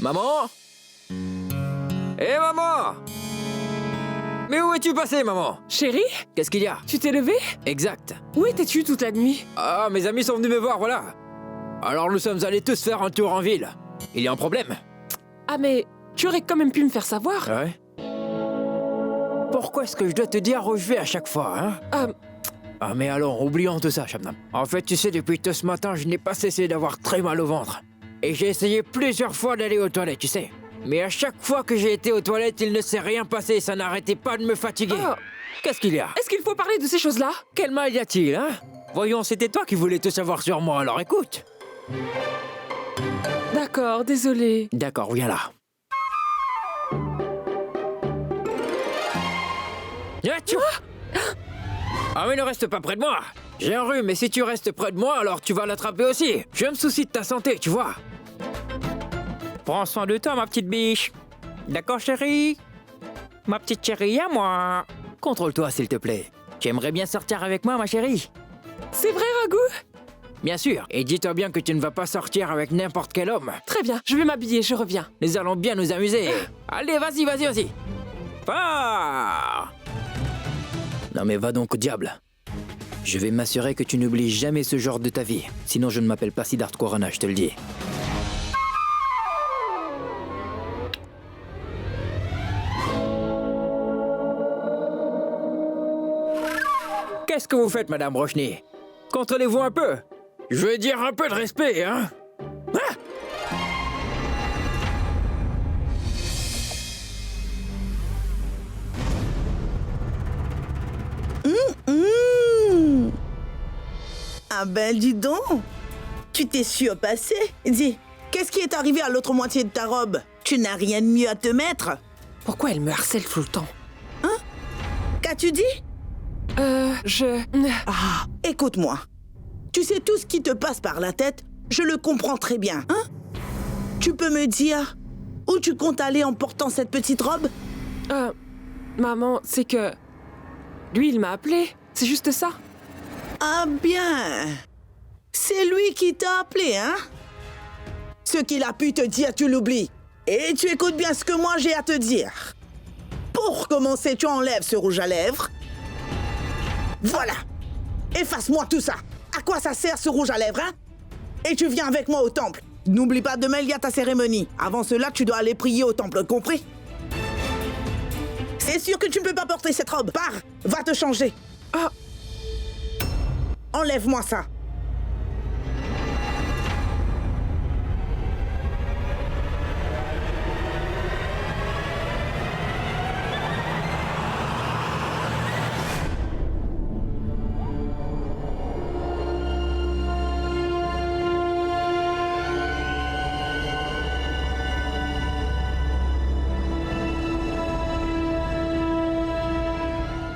Maman? Hé, maman! Mais où es-tu passée, maman? Chérie, Qu'est-ce qu'il y a? tu t'es levée? Exact. Où étais-tu toute la nuit? Ah, mes amis sont venus me voir, voilà. Alors nous sommes allés tous faire un tour en ville. Il y a un problème? Ah mais, tu aurais quand même pu me faire savoir. Ouais. Pourquoi est-ce que je dois te dire où je vais à chaque fois, hein? Ah mais alors, oublions tout ça, Shabnam. En fait, tu sais, depuis tout ce matin, je n'ai pas cessé d'avoir très mal au ventre. Et j'ai essayé plusieurs fois d'aller aux toilettes, tu sais. Mais à chaque fois que j'ai été aux toilettes, il ne s'est rien passé, ça n'arrêtait pas de me fatiguer. Oh. Qu'est-ce qu'il y a? Est-ce qu'il faut parler de ces choses-là? Quel mal y a-t-il, hein? Voyons, c'était toi qui voulais tout savoir sur moi, alors écoute. D'accord, désolée. D'accord, viens là. Tu... Ah mais ne reste pas près de moi. J'ai un rhume, et si tu restes près de moi, alors tu vas l'attraper aussi. Je me soucie de ta santé, tu vois. Prends soin de toi, ma petite biche. D'accord, chérie? Ma petite chérie à moi. Contrôle-toi, s'il te plaît. Tu aimerais bien sortir avec moi, ma chérie? C'est vrai, Ragou? Bien sûr. Et dis-toi bien que tu ne vas pas sortir avec n'importe quel homme. Très bien, je vais m'habiller, je reviens. Nous allons bien nous amuser. Allez, vas-y. Pars! Non mais va donc au diable. Je vais m'assurer que tu n'oublies jamais ce genre de ta vie. Sinon je ne m'appelle pas Siddharth Corona, je te le dis. Qu'est-ce que vous faites, Madame Roshni? Contrôlez-vous un peu. Je veux dire un peu de respect, hein? Ah ben, dis donc, tu t'es surpassé. Dis, qu'est-ce qui est arrivé à l'autre moitié de ta robe? Tu n'as rien de mieux à te mettre? Pourquoi elle me harcèle tout le temps? Qu'as-tu dit? Ah, écoute-moi. Tu sais tout ce qui te passe par la tête, je le comprends très bien, hein? Tu peux me dire où tu comptes aller en portant cette petite robe? Maman, c'est que... Lui, il m'a appelé, c'est juste ça. Ah bien, c'est lui qui t'a appelé, hein? Ce qu'il a pu te dire, tu l'oublies. Et tu écoutes bien ce que moi j'ai à te dire. Pour commencer, tu enlèves ce rouge à lèvres. Voilà. Efface-moi tout ça. À quoi ça sert ce rouge à lèvres, hein? Et tu viens avec moi au temple. N'oublie pas, demain il y a ta cérémonie. Avant cela, tu dois aller prier au temple, compris? C'est sûr que tu ne peux pas porter cette robe. Pars, va te changer. Enlève-moi ça.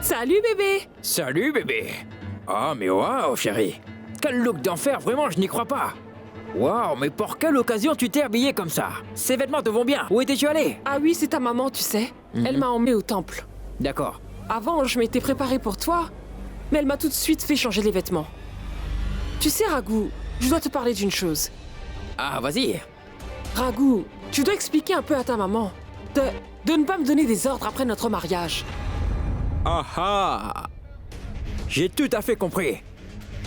Salut, bébé. Salut, bébé. Ah, mais waouh, chérie. Quel look d'enfer, vraiment, je n'y crois pas. Waouh, mais pour quelle occasion tu t'es habillée comme ça? Ces vêtements te vont bien. Où étais-tu allé? Ah oui, c'est ta maman, tu sais. Elle m'a emmené au temple. D'accord. Avant, je m'étais préparée pour toi, mais elle m'a tout de suite fait changer les vêtements. Tu sais, Ragou, je dois te parler d'une chose. Ah, vas-y. Ragou, tu dois expliquer un peu à ta maman de ne pas me donner des ordres après notre mariage. Ah ah. J'ai tout à fait compris.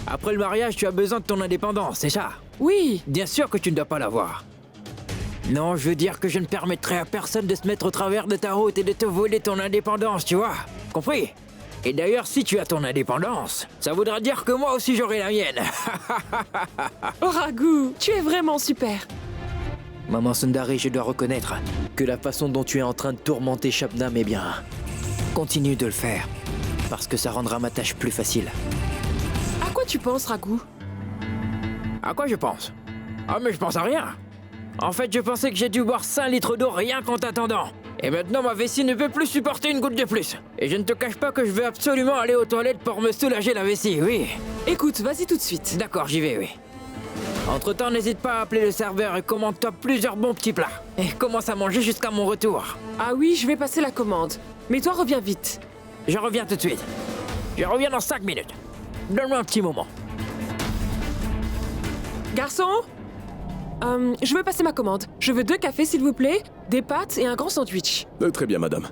Après le mariage, tu as besoin de ton indépendance, c'est ça? Oui. Bien sûr que tu ne dois pas l'avoir. Non, je veux dire que je ne permettrai à personne de se mettre au travers de ta route et de te voler ton indépendance, tu vois? Compris? Et d'ailleurs, si tu as ton indépendance, ça voudra dire que moi aussi j'aurai la mienne. Oh Ragou, tu es vraiment super. Maman Sundari, je dois reconnaître que la façon dont tu es en train de tourmenter Shabnam est bien. Continue de le faire, parce que ça rendra ma tâche plus facile. À quoi tu penses, Ragou? À quoi je pense? Ah mais je pense à rien. En fait, je pensais que j'ai dû boire 5 litres d'eau rien qu'en t'attendant. Et maintenant, ma vessie ne peut plus supporter une goutte de plus. Et je ne te cache pas que je veux absolument aller aux toilettes pour me soulager la vessie, oui. Écoute, vas-y tout de suite. D'accord, j'y vais, oui. Entre-temps, n'hésite pas à appeler le serveur et commande-toi plusieurs bons petits plats. Et commence à manger jusqu'à mon retour. Ah oui, je vais passer la commande. Mais toi, reviens vite. Je reviens tout de suite. Je reviens dans 5 minutes. Donne-moi un petit moment. Garçon? Je veux passer ma commande. Je veux 2 cafés, s'il vous plaît, des pâtes et un grand sandwich. Très bien, madame.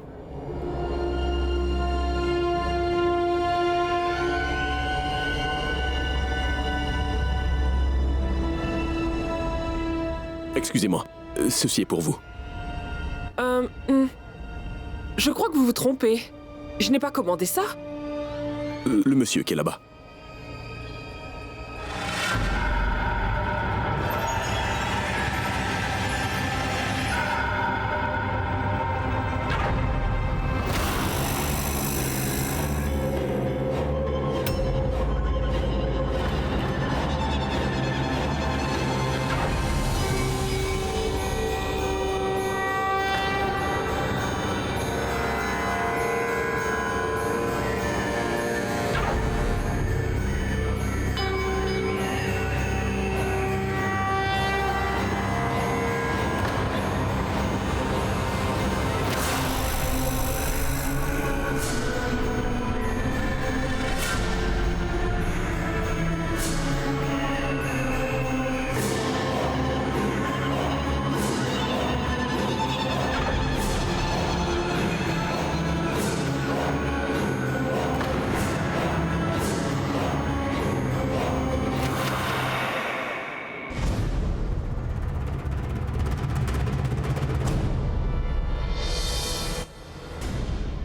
Excusez-moi, ceci est pour vous. Je crois que vous vous trompez. Je n'ai pas commandé ça. Le monsieur qui est là-bas.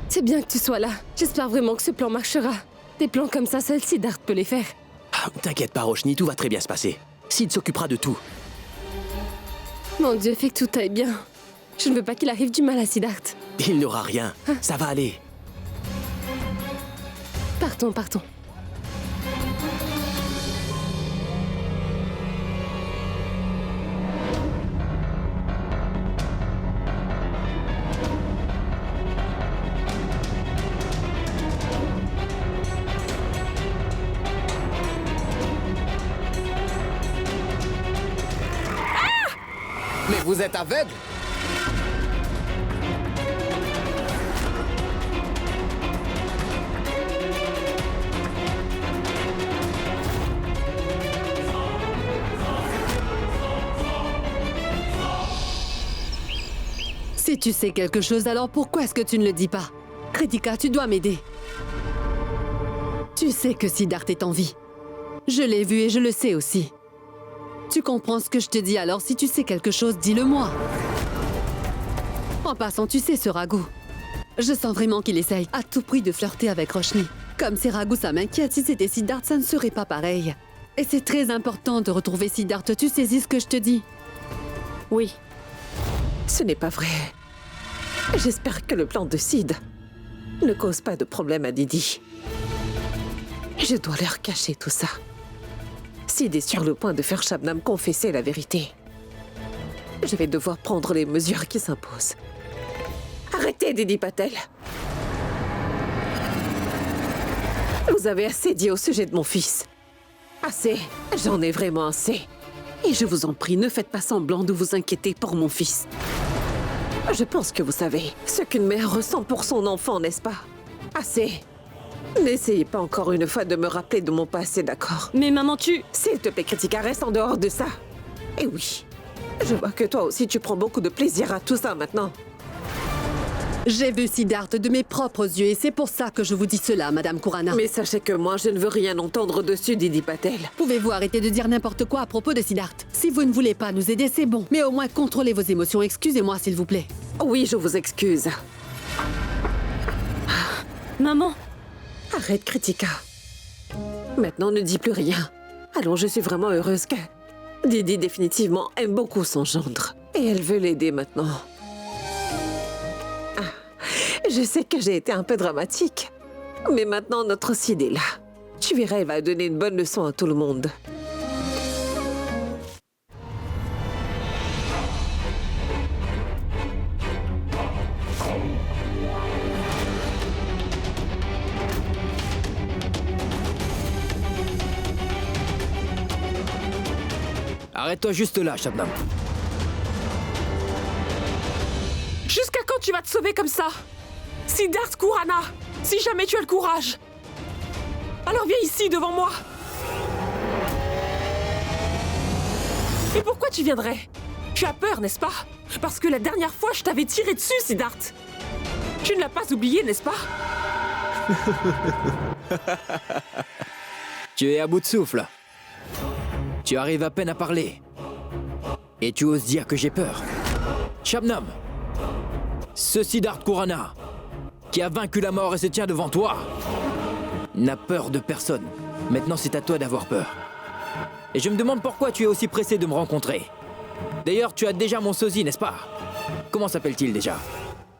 C'est bien que tu sois là. J'espère vraiment que ce plan marchera. Des plans comme ça, seul Siddharth peut les faire. T'inquiète pas, Roshni, tout va très bien se passer. Sid s'occupera de tout. Mon Dieu, fais que tout aille bien. Je ne veux pas qu'il arrive du mal à Siddharth. Il n'aura rien. Ça va aller. Partons, partons. Mais vous êtes aveugle? Si tu sais quelque chose, alors pourquoi est-ce que tu ne le dis pas? Kritika, tu dois m'aider. Tu sais que Siddharth est en vie. Je l'ai vu et je le sais aussi. Tu comprends ce que je te dis, alors si tu sais quelque chose, dis-le-moi. En passant, tu sais ce Raghu. Je sens vraiment qu'il essaye à tout prix de flirter avec Roshni. Comme c'est Raghu, ça m'inquiète. Si c'était Siddharth, ça ne serait pas pareil. Et c'est très important de retrouver Siddharth. Tu saisis ce que je te dis? Oui. Ce n'est pas vrai. J'espère que le plan de Sid ne cause pas de problème à Didi. Je dois leur cacher tout ça. Sid est sur le point de faire Shabnam confesser la vérité. Je vais devoir prendre les mesures qui s'imposent. Arrêtez, Didi Patel. Vous avez assez dit au sujet de mon fils. Assez. J'en ai vraiment assez. Et je vous en prie, ne faites pas semblant de vous inquiéter pour mon fils. Je pense que vous savez ce qu'une mère ressent pour son enfant, n'est-ce pas? Assez. N'essayez pas encore une fois de me rappeler de mon passé, d'accord? Mais maman, tu... S'il te plaît, Kritika, reste en dehors de ça. Et oui, je vois que toi aussi tu prends beaucoup de plaisir à tout ça maintenant. J'ai vu Siddharth de mes propres yeux et c'est pour ça que je vous dis cela, Madame Khurana. Mais sachez que moi, je ne veux rien entendre dessus, Didi Patel. Pouvez-vous arrêter de dire n'importe quoi à propos de Siddharth? Si vous ne voulez pas nous aider, c'est bon. Mais au moins contrôlez vos émotions. Excusez-moi, s'il vous plaît. Oui, je vous excuse. Maman. Arrête, Kritika. Maintenant, ne dis plus rien. Allons, je suis vraiment heureuse que Didi définitivement aime beaucoup son gendre. Et elle veut l'aider maintenant. Je sais que j'ai été un peu dramatique. Mais maintenant, notre Sid est là. Tu verras, elle va donner une bonne leçon à tout le monde. Arrête-toi juste là, Shabnam. Jusqu'à quand tu vas te sauver comme ça? Siddharth Khurana, si jamais tu as le courage. Alors viens ici devant moi. Et pourquoi tu viendrais? Tu as peur, n'est-ce pas? Parce que la dernière fois, je t'avais tiré dessus, Siddharth. Tu ne l'as pas oublié, n'est-ce pas? Tu es à bout de souffle. Tu arrives à peine à parler. Et tu oses dire que j'ai peur. Shabnam, ce Siddharth Khurana, qui a vaincu la mort et se tient devant toi, n'a peur de personne. Maintenant, c'est à toi d'avoir peur. Et je me demande pourquoi tu es aussi pressé de me rencontrer. D'ailleurs, tu as déjà mon sosie, n'est-ce pas? Comment s'appelle-t-il déjà?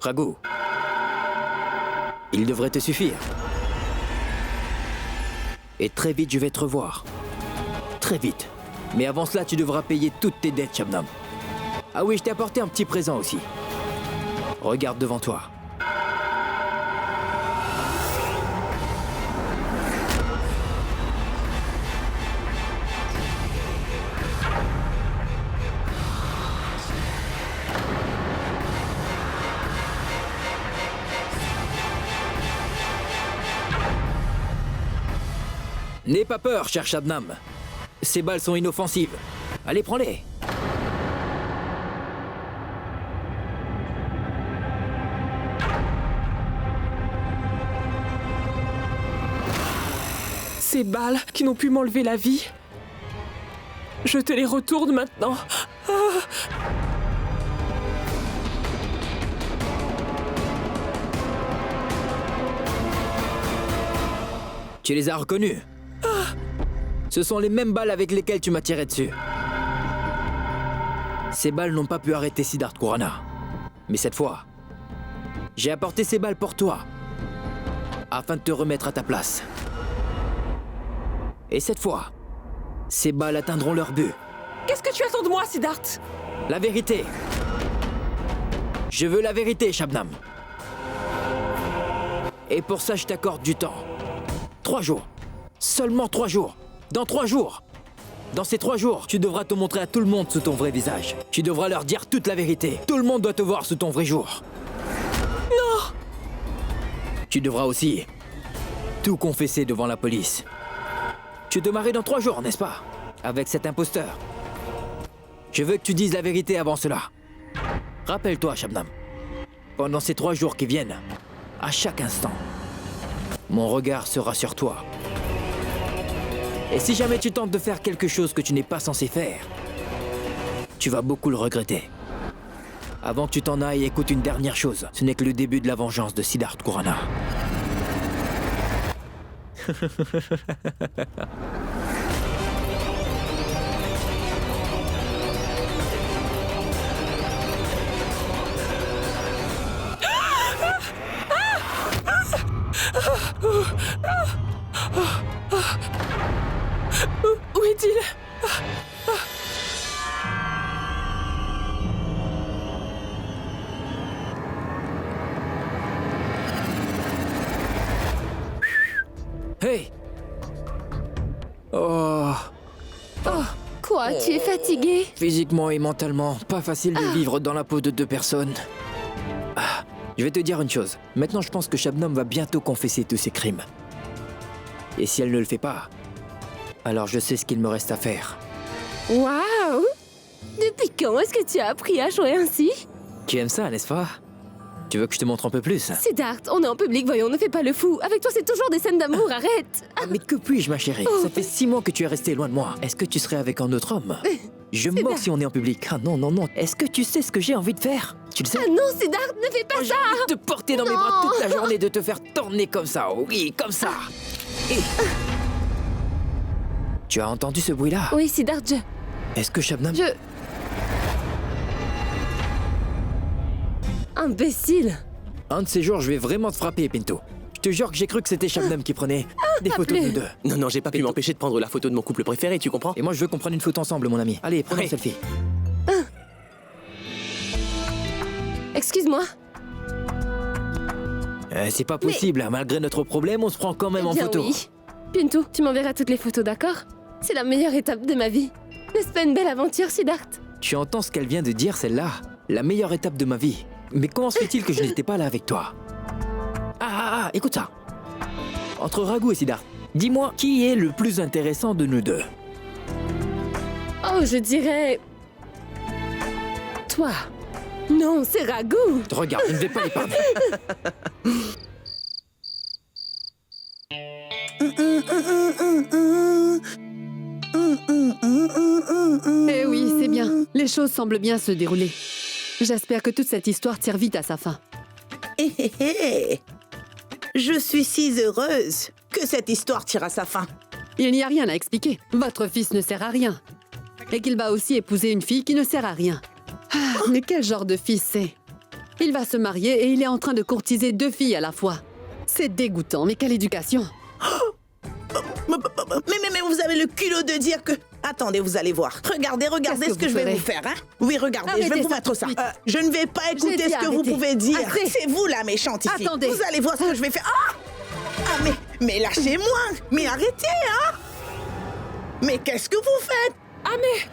Raghu. Il devrait te suffire. Et très vite, je vais te revoir. Très vite. Mais avant cela, tu devras payer toutes tes dettes, Shabnam. Ah oui, je t'ai apporté un petit présent aussi. Regarde devant toi. N'aie pas peur, cher Shabnam. Ces balles sont inoffensives. Allez, prends-les. Ces balles qui n'ont pu m'enlever la vie, je te les retourne maintenant. Ah. Tu les as reconnues. Ce sont les mêmes balles avec lesquelles tu m'as tiré dessus. Ces balles n'ont pas pu arrêter Siddharth Khurana. Mais cette fois, j'ai apporté ces balles pour toi, afin de te remettre à ta place. Et cette fois, ces balles atteindront leur but. Qu'est-ce que tu attends de moi, Siddharth? La vérité. Je veux la vérité, Shabnam. Et pour ça, je t'accorde du temps. 3 jours. Seulement 3 jours. Dans 3 jours. Dans ces 3 jours, tu devras te montrer à tout le monde sous ton vrai visage. Tu devras leur dire toute la vérité. Tout le monde doit te voir sous ton vrai jour. Non! Tu devras aussi tout confesser devant la police. Tu te maries dans 3 jours, n'est-ce pas? Avec cet imposteur. Je veux que tu dises la vérité avant cela. Rappelle-toi, Shabnam. Pendant ces 3 jours qui viennent, à chaque instant, mon regard sera sur toi. Et si jamais tu tentes de faire quelque chose que tu n'es pas censé faire, tu vas beaucoup le regretter. Avant que tu t'en ailles, écoute une dernière chose. Ce n'est que le début de la vengeance de Siddharth Khurana. Où est-il? Hey! Oh! Quoi, tu es fatigué? Physiquement et mentalement, pas facile de vivre dans la peau de 2 personnes. Je vais te dire une chose. Maintenant, je pense que Shabnam va bientôt confesser tous ses crimes. Et si elle ne le fait pas, alors je sais ce qu'il me reste à faire. Waouh! Depuis quand est-ce que tu as appris à jouer ainsi? Tu aimes ça, n'est-ce pas? Tu veux que je te montre un peu plus? Siddharth, on est en public, voyons, ne fais pas le fou. Avec toi, c'est toujours des scènes d'amour, arrête! Mais que puis-je, ma chérie? Ça fait 6 mois que tu es restée loin de moi. Est-ce que tu serais avec un autre homme? Je me moque si on est en public. Ah non, non, non. Est-ce que tu sais ce que j'ai envie de faire? Tu le sais? Ah non, Siddharth, ne fais pas J'ai ça! envie de te porter dans mes bras toute la journée, de te faire tourner comme ça. Oui, comme ça. Et... Tu as entendu ce bruit-là? Oui, Siddharth, Est-ce que Shabnam... Imbécile! Un de ces jours, je vais vraiment te frapper, Pinto. Je te jure que j'ai cru que c'était Shabnam qui prenait des photos de nous 2. Non, non, j'ai pas pu m'empêcher de prendre la photo de mon couple préféré, tu comprends? Et moi, je veux qu'on prenne une photo ensemble, mon ami. Allez, prenons un selfie. Excuse-moi. C'est pas possible. Malgré notre problème, on se prend quand même en Bien photo. oui. Pinto, tu m'enverras toutes les photos, d'accord? C'est la meilleure étape de ma vie. N'est-ce pas une belle aventure, Siddharth? Tu entends ce qu'elle vient de dire, celle-là? La meilleure étape de ma vie. Mais comment se fait-il que je n'étais pas là avec toi? Écoute ça. Entre Raghu et Siddharth, dis-moi, qui est le plus intéressant de nous 2? Oh, je dirais... Toi. Non, c'est Raghu. Regarde, je ne vais pas l'épargner. Eh oui, c'est bien. Les choses semblent bien se dérouler. J'espère que toute cette histoire tire vite à sa fin. Hé hé hé. Je suis si heureuse que cette histoire tire à sa fin. Il n'y a rien à expliquer. Votre fils ne sert à rien. Et qu'il va aussi épouser une fille qui ne sert à rien. Ah, mais quel genre de fils c'est? Il va se marier et il est en train de courtiser 2 filles à la fois. C'est dégoûtant, mais quelle éducation! Mais vous avez le culot de dire que... Attendez, vous allez voir. Regardez Qu'est-ce ce que je vais vous faire, hein. Oui, regardez, je vais Arrêtez vous ça mettre tout de ça. suite. Je ne vais pas écouter dit ce que vous arrêtez. pouvez dire. Assez. C'est vous la méchante ici. Attendez. Vous allez voir ce que je vais faire. Mais lâchez-moi. Mais arrêtez, hein. Mais qu'est-ce que vous faites? Ah mais...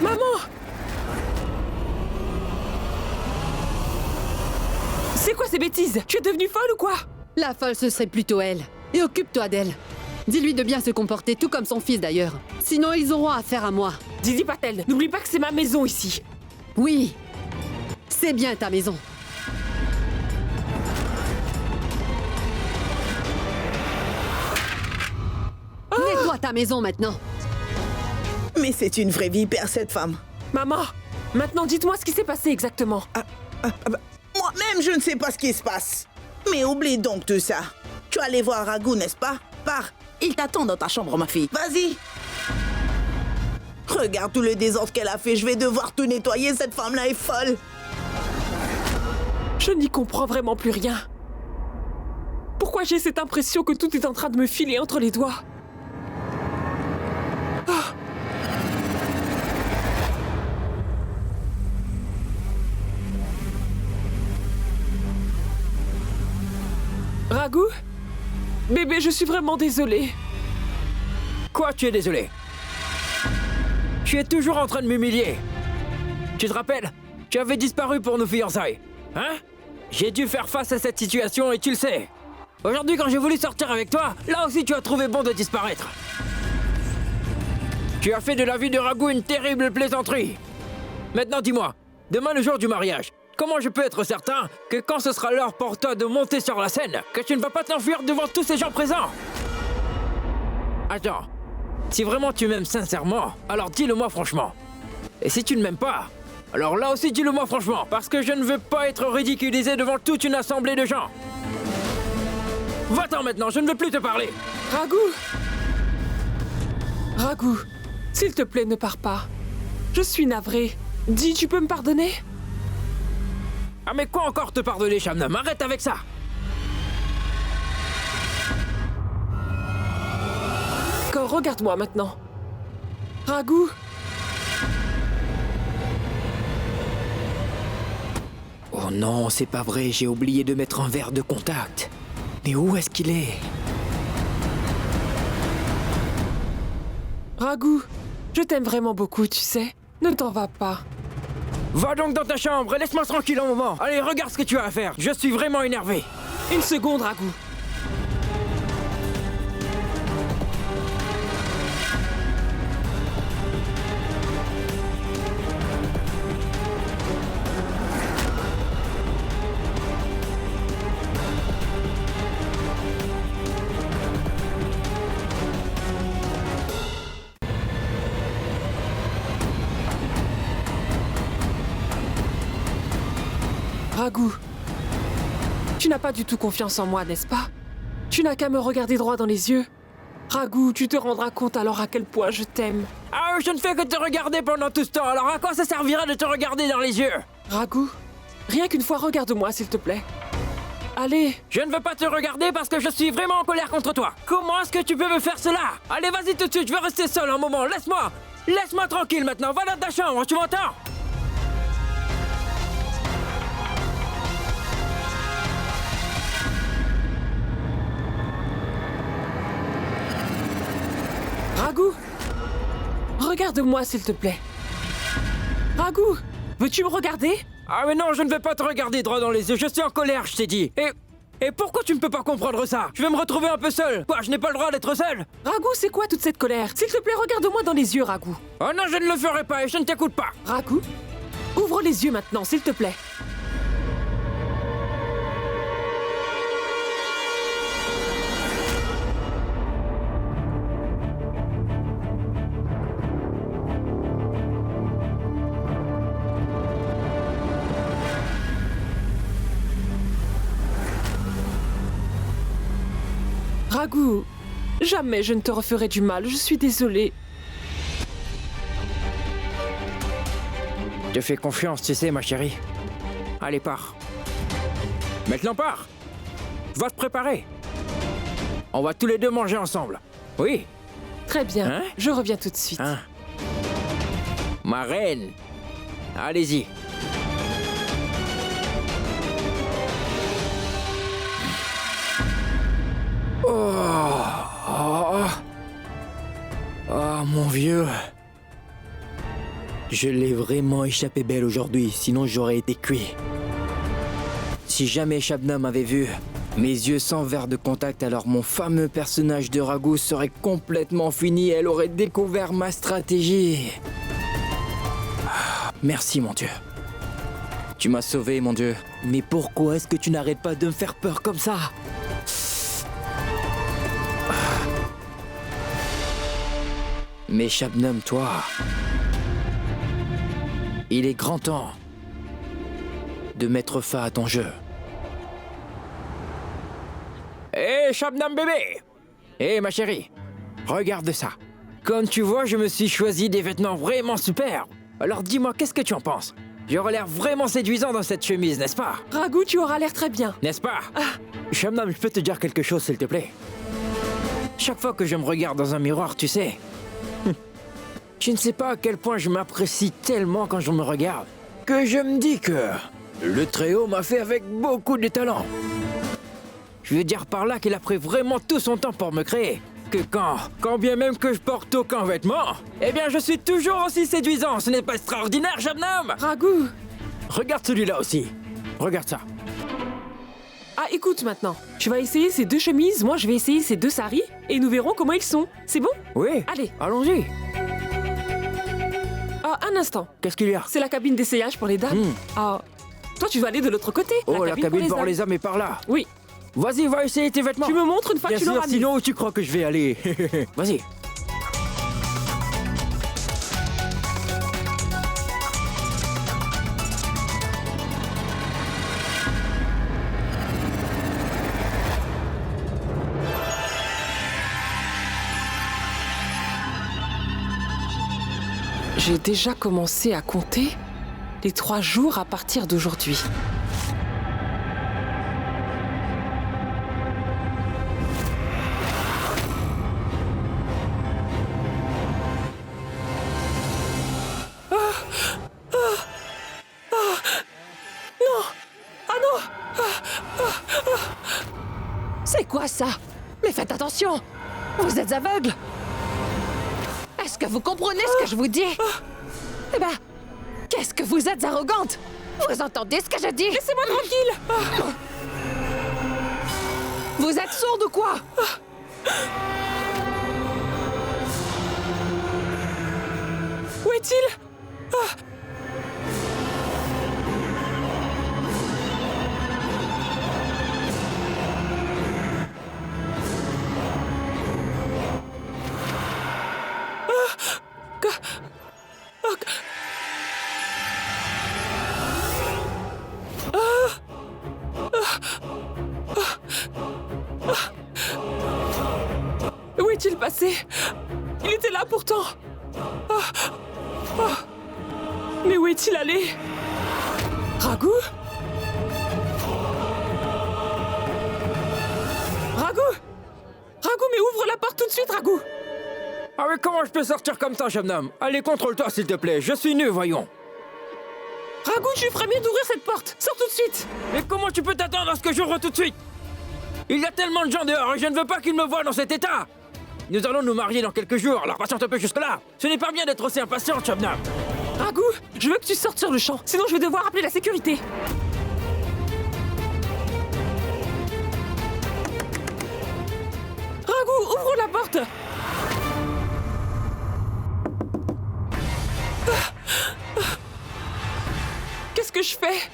Maman! C'est quoi ces bêtises? Tu es devenue folle ou quoi? La folle, ce serait plutôt elle. Et occupe-toi d'elle. Dis-lui de bien se comporter, tout comme son fils d'ailleurs. Sinon, ils auront affaire à moi. Didi Patel, n'oublie pas que c'est ma maison ici. Oui, c'est bien ta maison. Nettoie ta maison maintenant. Mais c'est une vraie vipère, cette femme. Maman, maintenant dites-moi ce qui s'est passé exactement. Moi-même, je ne sais pas ce qui se passe. Mais oublie donc tout ça. Tu es allé voir Raghu, n'est-ce pas? Pars. Il t'attend dans ta chambre, ma fille. Vas-y. Regarde tout le désordre qu'elle a fait. Je vais devoir tout nettoyer. Cette femme-là est folle. Je n'y comprends vraiment plus rien. Pourquoi j'ai cette impression que tout est en train de me filer entre les doigts? Raghu? Bébé, je suis vraiment désolée. Quoi, tu es désolé? Tu es toujours en train de m'humilier. Tu te rappelles? Tu avais disparu pour nos fiançailles. Hein? J'ai dû faire face à cette situation et tu le sais. Aujourd'hui, quand j'ai voulu sortir avec toi, là aussi tu as trouvé bon de disparaître. Tu as fait de la vie de Raghu une terrible plaisanterie. Maintenant, dis-moi, demain le jour du mariage, comment je peux être certain que quand ce sera l'heure pour toi de monter sur la scène, que tu ne vas pas t'enfuir devant tous ces gens présents? Attends, si vraiment tu m'aimes sincèrement, alors dis-le-moi franchement. Et si tu ne m'aimes pas, alors là aussi dis-le-moi franchement, parce que je ne veux pas être ridiculisé devant toute une assemblée de gens. Va-t'en maintenant, je ne veux plus te parler. Raghu! Raghu, s'il te plaît, ne pars pas. Je suis navrée. Dis, tu peux me pardonner? Ah mais quoi encore te pardonner, Shabnam? Arrête avec ça. Quand regarde-moi maintenant. Raghu? Oh non, c'est pas vrai, j'ai oublié de mettre un verre de contact. Mais où est-ce qu'il est? Raghu, je t'aime vraiment beaucoup, tu sais. Ne t'en va pas. Va donc dans ta chambre et laisse-moi tranquille un moment. Allez, regarde ce que tu as à faire. Je suis vraiment énervé. Une seconde, Raghu. Raghu, tu n'as pas du tout confiance en moi, n'est-ce pas? Tu n'as qu'à me regarder droit dans les yeux. Raghu, tu te rendras compte alors à quel point je t'aime. Ah, je ne fais que te regarder pendant tout ce temps, alors à quoi ça servira de te regarder dans les yeux? Raghu, rien qu'une fois, regarde-moi, s'il te plaît. Allez. Je ne veux pas te regarder parce que je suis vraiment en colère contre toi. Comment est-ce que tu peux me faire cela? Allez, vas-y tout de suite, je veux rester seul un moment, laisse-moi. Laisse-moi tranquille maintenant, va dans ta chambre, tu m'entends? Raghu, regarde-moi s'il te plaît. Raghu, veux-tu me regarder? Ah mais non, je ne vais pas te regarder droit dans les yeux, je suis en colère, je t'ai dit. Et Et pourquoi tu ne peux pas comprendre ça? Je vais me retrouver un peu seul. Quoi, je n'ai pas le droit d'être seul? Raghou, c'est quoi toute cette colère? S'il te plaît, regarde-moi dans les yeux, Raghou. Oh non, je ne le ferai pas et je ne t'écoute pas. Raghou, ouvre les yeux maintenant, s'il te plaît. Raghou, jamais je ne te referai du mal, je suis désolée. Je te fais confiance, tu sais, ma chérie. Allez, pars. Maintenant, pars. Va te préparer. On va tous les deux manger ensemble. Oui. Très bien, Hein? je reviens tout de suite. Hein? Ma reine. Allez-y. Oh, mon vieux. Je l'ai vraiment échappé belle aujourd'hui, sinon j'aurais été cuit. Si jamais Shabnam m'avait vu, mes yeux sans verre de contact, alors mon fameux personnage de Raghou serait complètement fini, elle aurait découvert ma stratégie. Merci, mon Dieu. Tu m'as sauvé, mon Dieu. Mais pourquoi est-ce que tu n'arrêtes pas de me faire peur comme ça? Mais Shabnam, toi... Il est grand temps de mettre fin à ton jeu. Hé, Shabnam bébé! Hé, ma chérie, regarde ça. Comme tu vois, je me suis choisi des vêtements vraiment super. Alors dis-moi, qu'est-ce que tu en penses? J'aurais l'air vraiment séduisant dans cette chemise, n'est-ce pas? Raghou, tu auras l'air très bien. N'est-ce pas? Shabnam, je peux te dire quelque chose, s'il te plaît? Chaque fois que je me regarde dans un miroir, tu sais... Je ne sais pas à quel point je m'apprécie tellement quand je me regarde, que je me dis que le Très-Haut m'a fait avec beaucoup de talent. Je veux dire par là qu'il a pris vraiment tout son temps pour me créer. Que quand bien même que je porte aucun vêtement, eh bien je suis toujours aussi séduisant. Ce n'est pas extraordinaire, Shabnam? Raghou! Regarde celui-là aussi. Regarde ça. Ah, écoute maintenant. Tu vas essayer ces deux chemises, moi je vais essayer ces deux saris, et nous verrons comment ils sont. C'est bon? Oui. Allez. Allons-y. Ah, un instant. Qu'est-ce qu'il y a? C'est la cabine d'essayage pour les dames. Ah, toi tu vas aller de l'autre côté. Oh, la cabine pour hommes. les hommes est par là. Oui. Vas-y, va essayer tes vêtements. Tu me montres une fois Bien que tu sûr, l'auras mis. sinon où tu crois que je vais aller? Vas-y. J'ai déjà commencé à compter les 3 jours à partir d'aujourd'hui. C'est quoi ça? Mais faites attention! Vous êtes aveugle! Est-ce que vous comprenez ce que je vous dis? Eh ben, qu'est-ce que vous êtes arrogante? Vous entendez ce que je dis? Laissez-moi tranquille! Vous êtes sourde ou quoi? Où est-il? Où est-il passé? Il était là pourtant. Mais où est-il allé? Raghou? Raghou? Raghou, mais ouvre la porte tout de suite, Raghou! Ah mais comment je peux sortir comme ça, Shabnam? Allez, contrôle-toi, s'il te plaît. Je suis nu, voyons. Raghou, tu ferais mieux d'ouvrir cette porte! Sors tout de suite! Mais comment tu peux t'attendre à ce que j'ouvre tout de suite? Il y a tellement de gens dehors et je ne veux pas qu'ils me voient dans cet état. Nous allons nous marier dans quelques jours, alors patiente un peu jusque-là. Ce n'est pas bien d'être aussi impatient, Shabnam. Raghou, je veux que tu sortes sur le champ, sinon je vais devoir appeler la sécurité. porte! Qu'est-ce que je fais?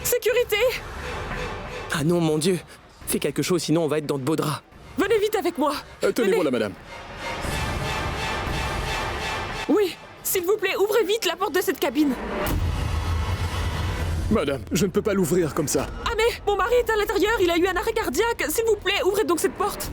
Sécurité! Ah non, mon Dieu. Fais quelque chose, sinon on va être dans de beaux draps. Venez vite avec moi! Tenez, Venez. voilà, madame. Oui, s'il vous plaît, ouvrez vite la porte de cette cabine! Madame, je ne peux pas l'ouvrir comme ça. Ah mais, mon mari est à l'intérieur, il a eu un arrêt cardiaque! S'il vous plaît, ouvrez donc cette porte!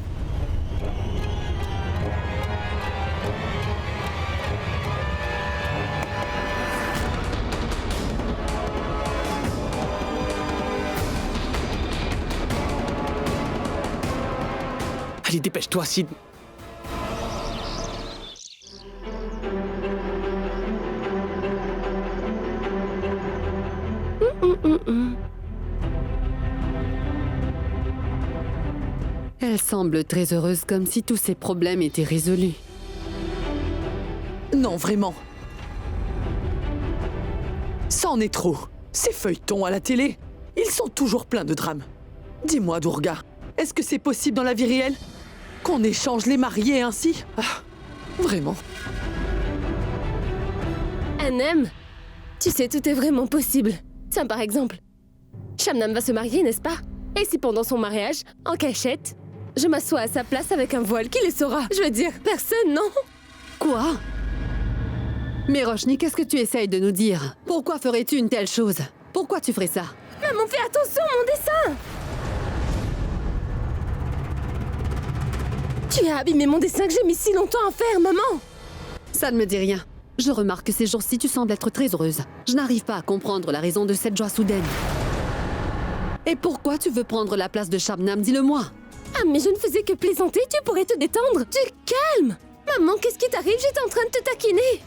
Allez, dépêche-toi, Sid. Elle semble très heureuse, comme si tous ses problèmes étaient résolus. Non, vraiment. Ça en est trop. Ces feuilletons à la télé, ils sont toujours pleins de drames. Dis-moi, Durga, est-ce que c'est possible dans la vie réelle qu'on échange les mariés ainsi? Vraiment. Anem, tu sais, tout est vraiment possible. Tiens, par exemple, Shabnam va se marier, n'est-ce pas? Et si pendant son mariage, en cachette, je m'assois à sa place avec un voile, qui le saura? Je veux dire, personne, non? Quoi? Mais Roshni, qu'est-ce que tu essayes de nous dire? Pourquoi ferais-tu une telle chose? Pourquoi tu ferais ça? Maman, fais attention, mon dessin! Tu as abîmé mon dessin que j'ai mis si longtemps à faire, maman! Ça ne me dit rien. Je remarque que ces jours-ci, tu sembles être très heureuse. Je n'arrive pas à comprendre la raison de cette joie soudaine. Et pourquoi tu veux prendre la place de Shabnam? Dis-le-moi. Ah, mais je ne faisais que plaisanter, tu pourrais te détendre. Tu calmes! Maman, qu'est-ce qui t'arrive? J'étais en train de te taquiner.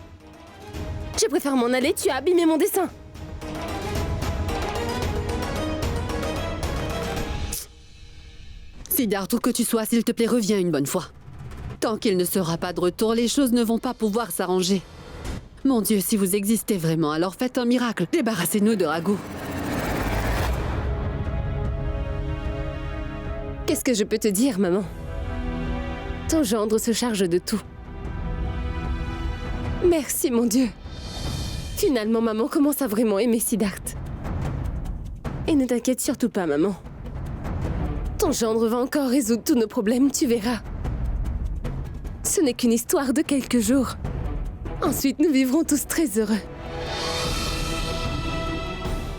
Je préfère m'en aller, tu as abîmé mon dessin. Siddharth, où que tu sois, s'il te plaît, reviens une bonne fois. Tant qu'il ne sera pas de retour, les choses ne vont pas pouvoir s'arranger. Mon Dieu, si vous existez vraiment, alors faites un miracle. Débarrassez-nous de Raghu. Qu'est-ce que je peux te dire, maman? Ton gendre se charge de tout. Merci, mon Dieu. Finalement, maman commence à vraiment aimer Siddharth. Et ne t'inquiète surtout pas, maman. Ton gendre va encore résoudre tous nos problèmes, tu verras. Ce n'est qu'une histoire de quelques jours. Ensuite, nous vivrons tous très heureux.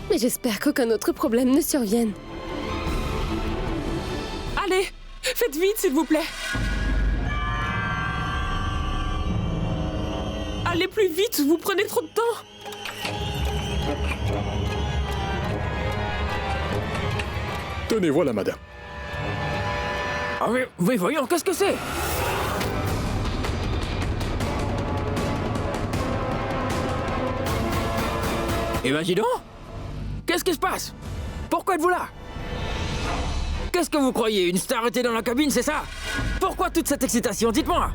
Mais j'espère qu'aucun autre problème ne survienne. Allez, faites vite, s'il vous plaît! Allez plus vite, vous prenez trop de temps! Tenez, voilà, madame. Ah oui, voyons, qu'est-ce que c'est? Eh ben dis donc! Qu'est-ce qui se passe? Pourquoi êtes-vous là? Qu'est-ce que vous croyez? Une star était dans la cabine, c'est ça? Pourquoi toute cette excitation? Dites-moi!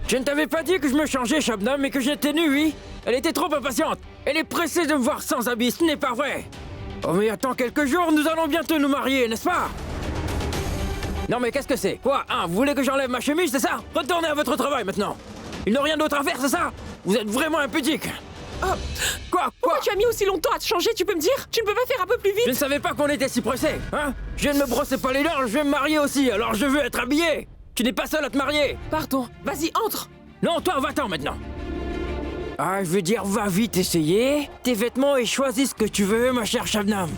Je ne t'avais pas dit que je me changeais, Shabnam, mais que j'étais nu, oui? Elle était trop impatiente! Elle est pressée de me voir sans habit, ce n'est pas vrai! Oh mais attends quelques jours, nous allons bientôt nous marier, n'est-ce pas? Non mais qu'est-ce que c'est? Quoi? Hein, vous voulez que j'enlève ma chemise, c'est ça? Retournez à votre travail maintenant! Ils n'ont rien d'autre à faire, c'est ça? Vous êtes vraiment impudique! Quoi? Pourquoi tu as mis aussi longtemps à te changer, tu peux me dire? Tu ne peux pas faire un peu plus Je ne vite? savais pas qu'on était si pressés, hein? Je viens de me brosser pas les dents, je vais me marier aussi, alors je veux être habillé! Tu n'es pas seul à te marier! Pardon, vas-y, entre! Non, toi, va-t'en maintenant! Ah, je veux dire, va vite essayer tes vêtements et choisis ce que tu veux, ma chère Shabnam.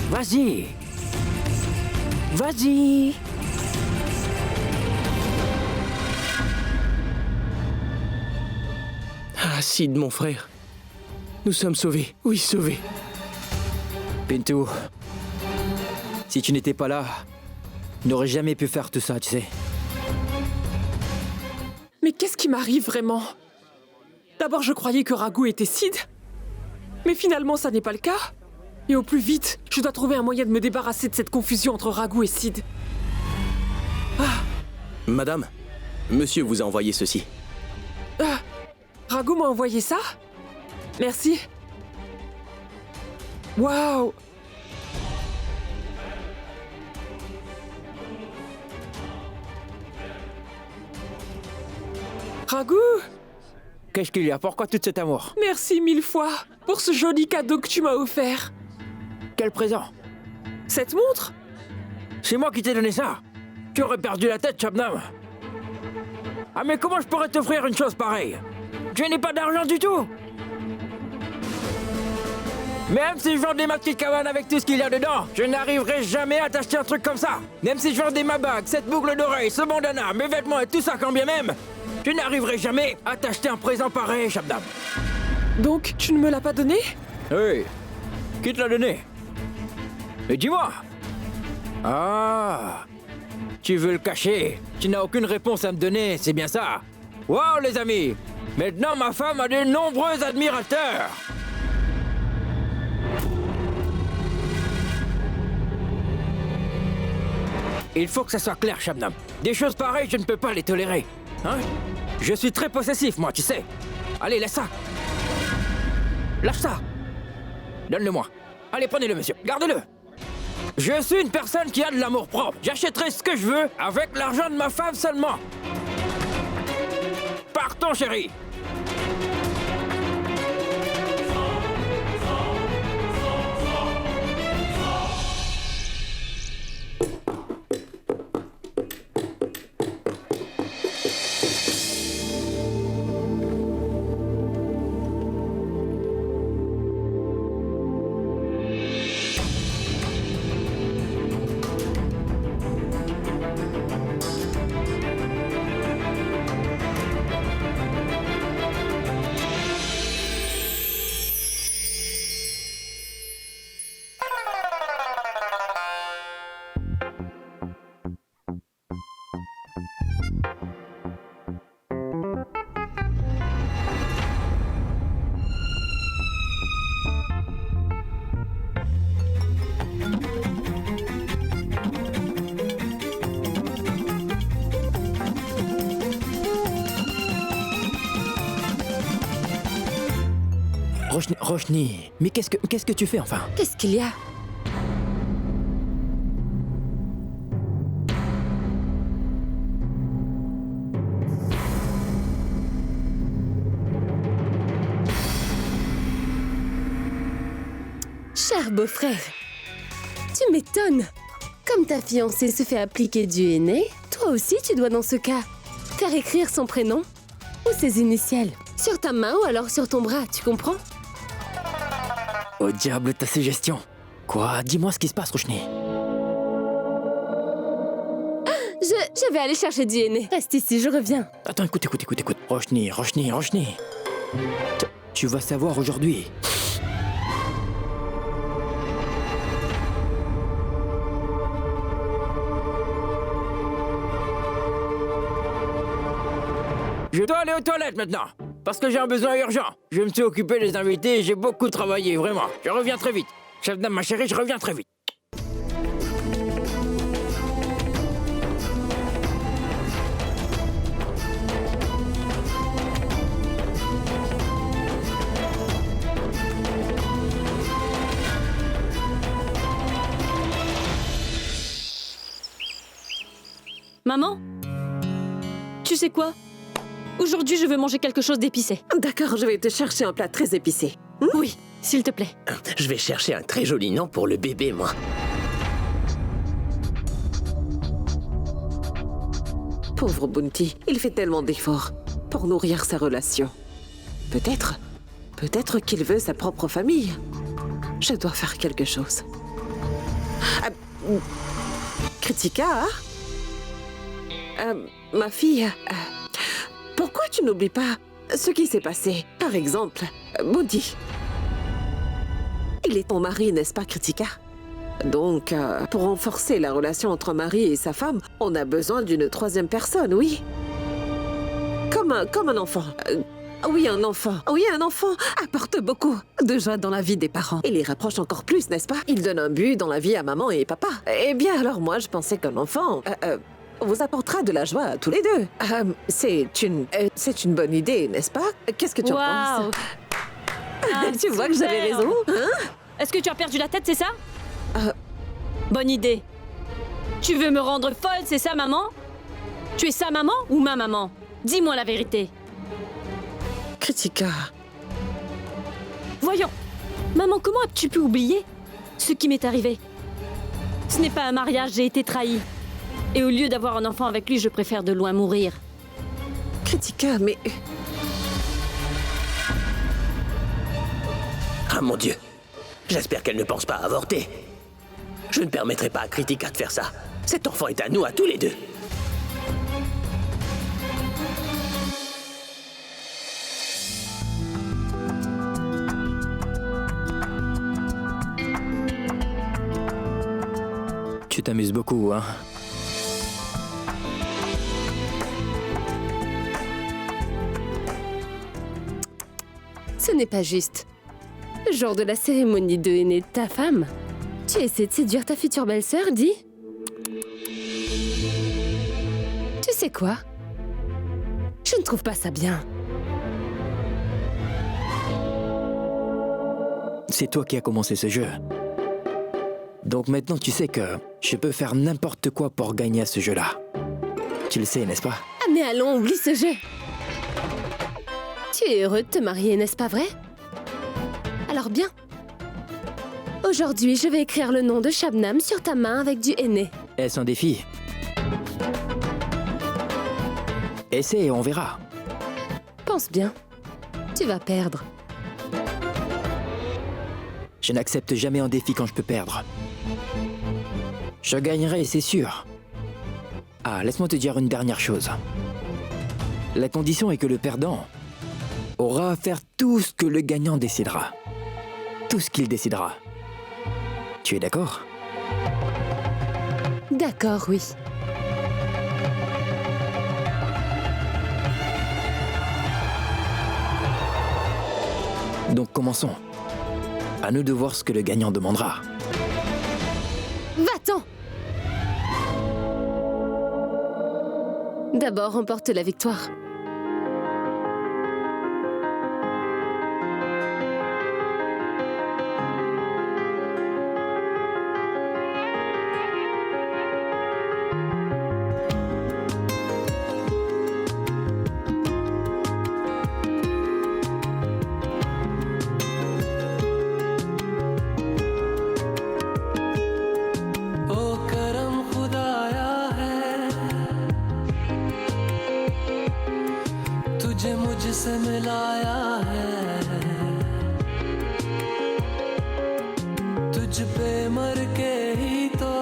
Vas-y! Vas-y! Ah, Sid, mon frère. Nous sommes sauvés. Oui, sauvés. Pintou, si tu n'étais pas là, je n'aurais jamais pu faire tout ça, tu sais. Mais qu'est-ce qui m'arrive vraiment? D'abord, je croyais que Raghu était Sid. Mais finalement, ça n'est pas le cas. Et au plus vite, je dois trouver un moyen de me débarrasser de cette confusion entre Raghu et Sid. Madame, monsieur vous a envoyé ceci. Raghu m'a envoyé ça? Merci. Waouh! Raghu, Qu'est-ce qu'il y a? Pourquoi tout cet amour? merci 1000 fois pour ce joli cadeau que tu m'as offert. Quel présent? Cette montre? C'est moi qui t'ai donné ça. Tu aurais perdu la tête, Shabnam. Ah mais comment je pourrais t'offrir une chose pareille? Je n'ai pas d'argent du tout. Même si je vendais ma petite cabane avec tout ce qu'il y a dedans, je n'arriverai jamais à t'acheter un truc comme ça. Même si je vendais ma bague, cette boucle d'oreille, ce bandana, mes vêtements et tout ça quand bien même, je n'arriverai jamais à t'acheter un présent pareil, Shabnam. Donc, tu ne me l'as pas donné? Oui. Qui te l'a donné? Mais dis-moi. Ah. Tu veux le cacher? Tu n'as aucune réponse à me donner, c'est bien ça? Wow, les amis. Maintenant, ma femme a de nombreux admirateurs. Il faut que ça soit clair, Shabnam. Des choses pareilles, je ne peux pas les tolérer. Hein? Je suis très possessif, moi, tu sais. Allez, laisse ça. Lâche ça. Donne-le-moi. Allez, prenez-le, monsieur. Gardez-le. Je suis une personne qui a de l'amour propre. J'achèterai ce que je veux avec l'argent de ma femme seulement. Partons, chérie. Roshni, mais qu'est-ce que tu fais enfin? Qu'est-ce qu'il y a? Cher beau-frère, tu m'étonnes. Comme ta fiancée se fait appliquer du henné, toi aussi tu dois dans ce cas faire écrire son prénom ou ses initiales sur ta main ou alors sur ton bras, tu comprends? Au diable ta suggestion. Quoi? Dis-moi ce qui se passe, Roshni. Je vais aller chercher du henné. Reste ici, je reviens. Attends, écoute. Roshni. Tu vas savoir aujourd'hui. Je dois aller aux toilettes maintenant, parce que j'ai un besoin urgent. Je me suis occupé des invités et j'ai beaucoup travaillé, vraiment. Je reviens très vite. Shabnam, ma chérie, je reviens très vite. Maman? Tu sais quoi? Aujourd'hui, je veux manger quelque chose d'épicé. D'accord, je vais te chercher un plat très épicé. Oui, s'il te plaît. Je vais chercher un très joli nom pour le bébé, moi. Pauvre Bounty, il fait tellement d'efforts pour nourrir sa relation. Peut-être qu'il veut sa propre famille. Je dois faire quelque chose. Kritika? Ma fille, pourquoi tu n'oublies pas ce qui s'est passé? Par exemple, Bounty. Il est ton mari, n'est-ce pas, Kritika? Donc, pour renforcer la relation entre un mari et sa femme, on a besoin d'une troisième personne, oui. Comme un enfant. Oui, un enfant apporte beaucoup de joie dans la vie des parents. Il les rapproche encore plus, n'est-ce pas? Il donne un but dans la vie à maman et papa. Eh bien, alors moi, je pensais qu'un enfant vous apportera de la joie à tous les deux. C'est une bonne idée, n'est-ce pas? Qu'est-ce que tu en penses? Tu vois que j'avais raison, hein? Est-ce que tu as perdu la tête, c'est ça? Bonne idée. Tu veux me rendre folle, c'est ça, maman? Tu es sa maman ou ma maman? Dis-moi la vérité. Kritika, Voyons. Maman, comment as-tu pu oublier ce qui m'est arrivé? Ce n'est pas un mariage, j'ai été trahie. Et au lieu d'avoir un enfant avec lui, je préfère de loin mourir. Kritika, mais... Ah mon Dieu. J'espère qu'elle ne pense pas à avorter. Je ne permettrai pas à Kritika de faire ça. Cet enfant est à nous, à tous les deux. Tu t'amuses beaucoup, hein? Ce n'est pas juste. Le jour de la cérémonie de aîné de ta femme, tu essaies de séduire ta future belle-sœur, dis? Tu sais quoi? Je ne trouve pas ça bien. C'est toi qui as commencé ce jeu. Donc maintenant tu sais que je peux faire n'importe quoi pour gagner à ce jeu-là. Tu le sais, n'est-ce pas? Ah mais allons, oublie ce jeu. Tu es heureux de te marier, n'est-ce pas vrai? Alors bien. Aujourd'hui, je vais écrire le nom de Shabnam sur ta main avec du henné. Est-ce un défi? Essaie et on verra. Pense bien. Tu vas perdre. Je n'accepte jamais un défi quand je peux perdre. Je gagnerai, c'est sûr. Ah, laisse-moi te dire une dernière chose. La condition est que le perdant aura à faire tout ce que le gagnant décidera. Tout ce qu'il décidera. Tu es d'accord? D'accord, oui. Donc commençons. À nous de voir ce que le gagnant demandera. Va-t'en! D'abord, remporte la victoire. मुझसे मिलाया है तुझ पे मर के ही तो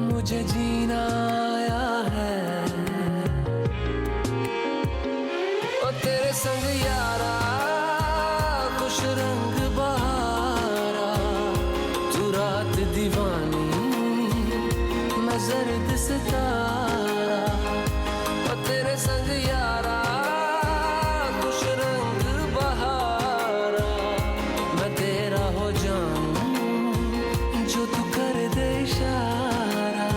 मुझे जीना आया है और तेरे संग यारा खुश रंग बहारा तू रात दीवानी मैं जर्द सितारा तेरे संग यारा खुश रंग बहारा मैं तेरा हो जाऊं जो तू कर दे इशारा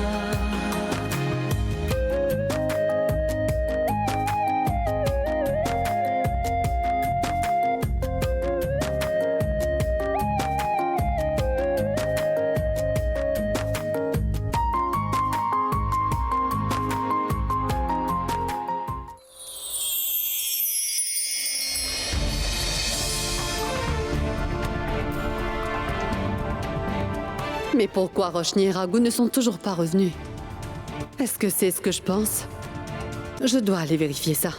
Mais pourquoi Roshni et Raghu ne sont toujours pas revenus? Est-ce que c'est ce que je pense? Je dois aller vérifier ça.